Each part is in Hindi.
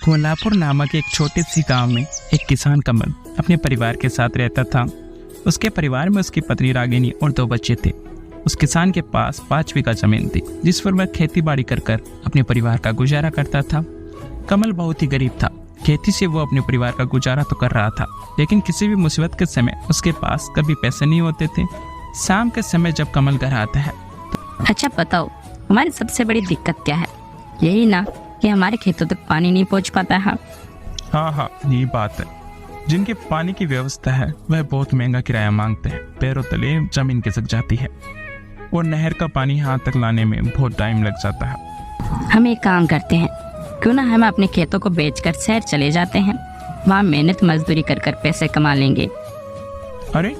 कोल्हापुर नामक एक छोटे सी गांव में एक किसान कमल अपने परिवार के साथ रहता था। उसके परिवार में उसकी पत्नी रागिनी और 2 बच्चे थे। उस किसान के पास 5 बीघा जमीन थी, जिस पर वह खेती बाड़ी कर अपने परिवार का गुजारा करता था। कमल बहुत ही गरीब था। खेती से वो अपने परिवार का गुजारा तो कर रहा था, लेकिन किसी भी मुसीबत के समय उसके पास कभी पैसे नहीं होते थे। शाम के समय जब कमल घर आता है अच्छा बताओ, हमारी सबसे बड़ी दिक्कत क्या है? यही ना कि हमारे खेतों तक पानी नहीं पहुंच पाता है। हाँ, यही बात है। जिनके पानी की व्यवस्था है वह बहुत महंगा किराया मांगते हैं। पैरों तले जमीन खिसक जाती है और नहर का पानी हाथ तक लाने में बहुत टाइम लग जाता है। हम एक काम करते हैं, क्यों ना हम अपने खेतों को बेचकर शहर चले जाते हैं। वहाँ मेहनत मजदूरी कर पैसे कमा लेंगे। अरे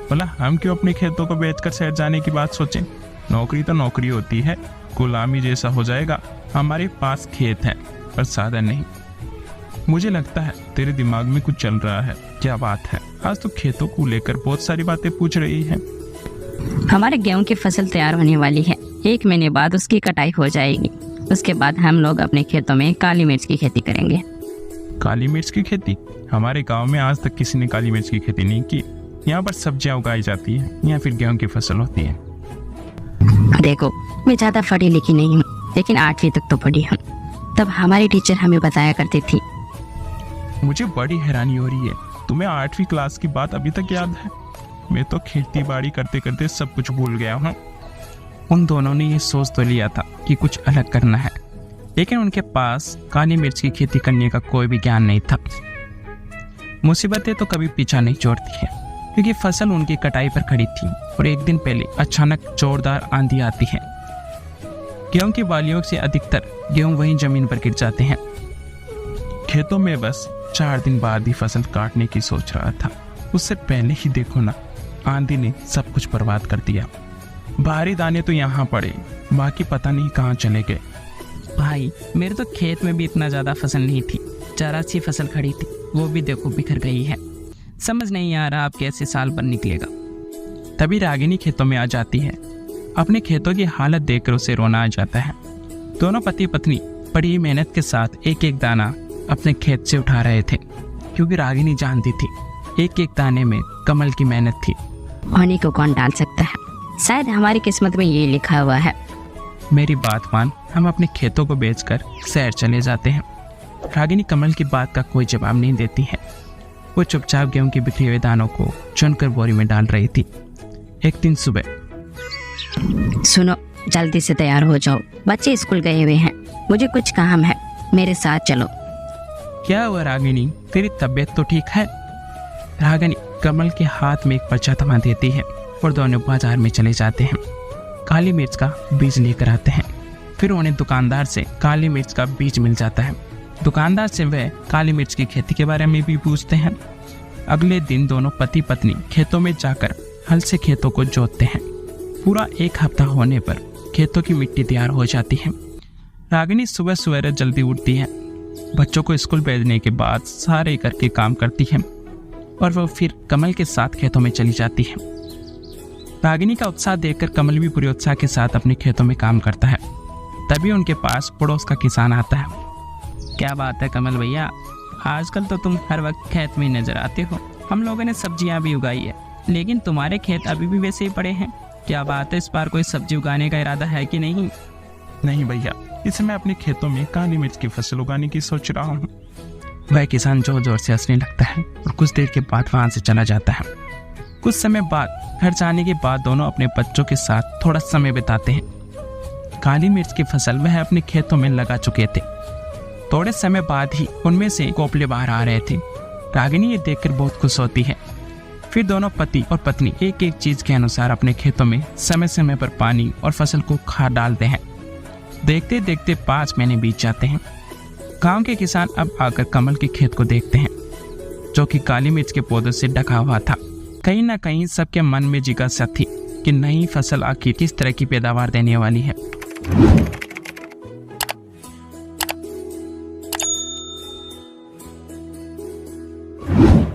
बोला, हम क्यों अपने खेतों को बेचकर शहर जाने की बात सोचें? नौकरी तो नौकरी होती है, गुलामी जैसा हो जाएगा। हमारे पास खेत है पर साधन नहीं। मुझे लगता है तेरे दिमाग में कुछ चल रहा है। क्या बात है? आज तो खेतों को लेकर बहुत सारी बातें पूछ रही है। हमारे गेहूं की फसल तैयार होने वाली है। 1 महीने बाद उसकी कटाई हो जाएगी। उसके बाद हम लोग अपने खेतों में काली मिर्च की खेती करेंगे। काली मिर्च की खेती? हमारे गांव में आज तक किसी ने काली मिर्च की खेती नहीं की। यहाँ पर सब्जियां उगाई जाती है या फिर गेहूं की फसल होती है। देखो, मैं ज्यादा पढ़ी लिखी नहीं हूँ, लेकिन 8वीं तक तो पढ़ी हूँ। तब हमारी टीचर हमें बताया करती थी। मुझे बड़ी हैरानी हो रही है, तुम्हें 8वीं क्लास की बात अभी तक याद है? मैं तो खेती बाड़ी करते करते सब कुछ भूल गया हूँ। उन दोनों ने ये सोच तो लिया था कि कुछ अलग करना है, लेकिन उनके पास काली मिर्च की खेती करने का कोई भी ज्ञान नहीं था। मुसीबतें तो कभी पीछा नहीं छोड़ती है, क्योंकि फसल उनकी कटाई पर खड़ी थी और एक दिन पहले अचानक जोरदार आंधी आती है। गेहूं की बालियों से अधिकतर गेहूं वहीं जमीन पर गिर जाते हैं। खेतों में बस 4 दिन बाद ही फसल काटने की सोच रहा था। उससे पहले ही देखो ना, आंधी ने सब कुछ बर्बाद कर दिया। भारी दाने तो यहाँ पड़े, बाकी पता नहीं कहाँ चले गए। भाई, मेरे तो खेत में भी इतना ज्यादा फसल नहीं थी। जरा सी फसल खड़ी थी, वो भी देखो बिखर गई है। समझ नहीं आ रहा अब कैसे साल भर निकलेगा। तभी रागिनी खेतों में आ जाती है। अपने खेतों की हालत देखकर उसे रोना आ जाता है। दोनों पति पत्नी बड़ी मेहनत के साथ एक एक दाना अपने खेत से उठा रहे थे, क्योंकि रागिनी जानती थी एक एक दाने में कमल की मेहनत थी। पानी को कौन डाल सकता है? शायद हमारी किस्मत में ये लिखा हुआ है। मेरी बात मान, हम अपने खेतों को बेचकर शहर चले जाते हैं। रागिनी कमल की बात का कोई जवाब नहीं देती है। वो चुपचाप गेहूं के बिखरे हुए दानों को चुनकर बोरी में डाल रही थी। एक दिन सुबह, सुनो, जल्दी से तैयार हो जाओ, बच्चे स्कूल गए हुए हैं। मुझे कुछ काम है, मेरे साथ चलो। क्या हुआ रागिनी, तेरी तबीयत तो ठीक है? रागिनी कमल के हाथ में एक पर्चा थमा देती है और दोनों बाजार में चले जाते हैं। काली मिर्च का बीज लेकर आते हैं। फिर उन्हें दुकानदार से काली मिर्च का बीज मिल जाता है। दुकानदार से वह काली मिर्च की खेती के बारे में भी पूछते हैं। अगले दिन दोनों पति पत्नी खेतों में जाकर हल से खेतों को जोतते हैं। पूरा 1 हफ्ता होने पर खेतों की मिट्टी तैयार हो जाती है। रागिनी सुबह सवेरे जल्दी उठती है। बच्चों को स्कूल भेजने के बाद सारे घर के काम करती है और वह फिर कमल के साथ खेतों में चली जाती है। रागिनी का उत्साह देखकर कमल भी पूरे उत्साह के साथ अपने खेतों में काम करता है। तभी उनके पास पड़ोस का किसान आता है। क्या बात है कमल भैया, आजकल तो तुम हर वक्त खेत में नजर आते हो। हम लोगों ने सब्जियां भी उगाई है, लेकिन तुम्हारे खेत अभी भी वैसे ही पड़े हैं। क्या बात है, इस बार कोई सब्जी उगाने का इरादा है कि नहीं? नहीं भैया, इस समय अपने खेतों में काली मिर्च की फसल उगाने की सोच रहा हूँ। वह किसान जोर जोर से हंसने लगता है और कुछ देर के बाद वहां से चला जाता है। कुछ समय बाद घर जाने के बाद दोनों अपने बच्चों के साथ थोड़ा समय बिताते हैं। काली मिर्च की फसल वह अपने खेतों में लगा चुके थे। थोड़े समय बाद ही उनमें से कोपले बाहर आ रहे थे। रागिनी ये देखकर बहुत खुश होती है। फिर दोनों पति और पत्नी एक एक चीज के अनुसार अपने खेतों में समय समय पर पानी और फसल को खाद डालते हैं। देखते देखते 5 महीने बीत जाते हैं। गांव के किसान अब आकर कमल के खेत को देखते हैं, जो कि काली मिर्च के पौधों से ढका हुआ था। कहीं ना कहीं सबके मन में जिज्ञासा थी कि नई फसल आखिर किस तरह की पैदावार देने वाली है।